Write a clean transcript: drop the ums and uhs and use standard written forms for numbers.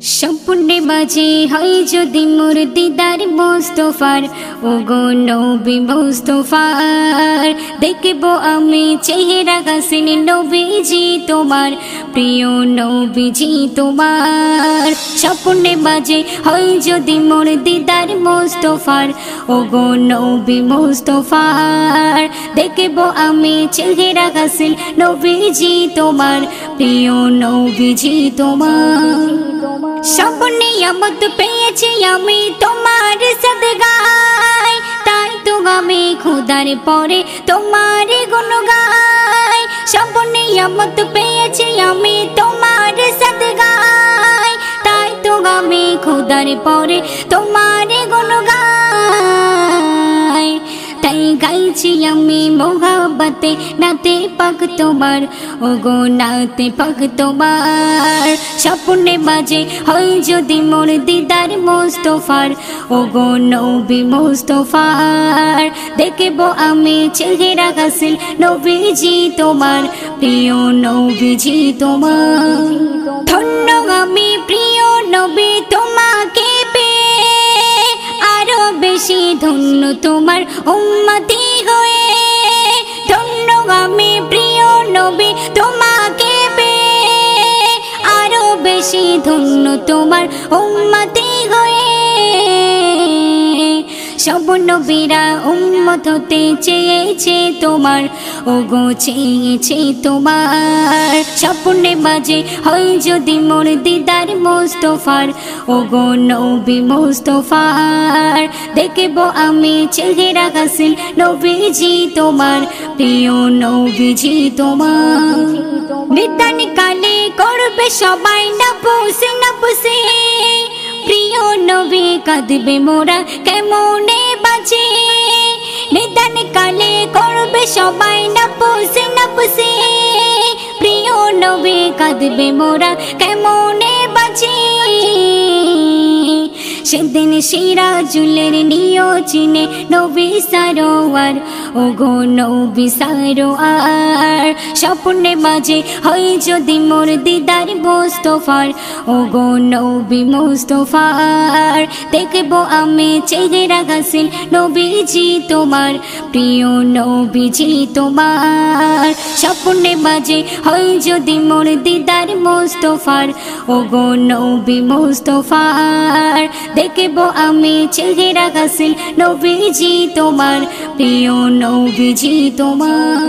স্বপ্নে মাঝে হয় যদি মোর দিদার মোস্তফার, ওগো নবী মোস্তফার, দেখব আমি চেহারা হাসিন নবীজি তোমার, প্রিয় নবীজি তোমার। স্বপ্নে মাঝে হয় যদি মোর দিদার মোস্তফার, ওগো নবী মোস্তফার, দেখব আমি চেহারা হাসিন নবীজি তোমার, প্রিয় নবীজি তোমার। স্বপ্নে আমত পেয়েছি আমি তোমার সদগায়, তাই তো আমি খোদার পরে তোমার গুণ গাই। স্বপ্নে আমত পেয়েছি আমি তোমার সদগায়, তাই তো আমি খোদার পরে তোমার গুণ গাই। তাই গাইছি আমি মোহাব্বতে নাতে পাক তোমার, ওগো নাতে পাক তোমার। স্বপ্নে মাঝে হয় যদি মোর দিদার মোস্তফার, ওগো নবী মোস্তফার, দেখব আমি চেহারা হাসিন নবীজি তোমার, প্রিয় নবীজি তোমার। ধন্য আমি প্রিয় নবী তোমাকে পেয়ে, আরো বেশি ধন্য তোমার উম্মতি হয়ে। ধন্য আমি প্রিয় নবী তোমাকে পেয়ে, আরো বেশি ধন্য তোমার উম্মতি হয়ে। সব নবীরা উম্মত হতে চেয়েছে তোমার, ওগো চেয়েছে তোমার। স্বপ্নে মাঝে হয় যদি মোর দিদার মোস্তফার, ওগো নবী মোস্তফার, দেখব আমি চেহারা হাসিন নবীজি তোমার, প্রিয় নবীজি তোমার। নিদান কালে করবে সবাই নবসে নবসে, প্রিয় নবী কাঁদবে মোরা কেমনে বাঁচে। নিদান কালে করবে সবাই নবসে নবসে, প্রিয় নবী কাঁদবে মোরা কেমনে বাঁচে। সেদিন সিরাজুলের নিয়োজিনে নবী সারোয়ার, ওগো নবী সারোয়ার। স্বপ্নে মাঝে হয় যদি মোর দিদার মোস্তফার, ওগো নবী মোস্তফার, দেখব আমি চেহারা হাসিন নবীজি তোমার, প্রিয় নবীজি তোমার। স্বপ্নে মাঝে হয় যদি মোর দিদার মোস্তফার, ওগো নবী মোস্তফার, দেখব আমি চেহারা হাসিন নবীজি তোমার, প্রিয় নবীজি তোমার।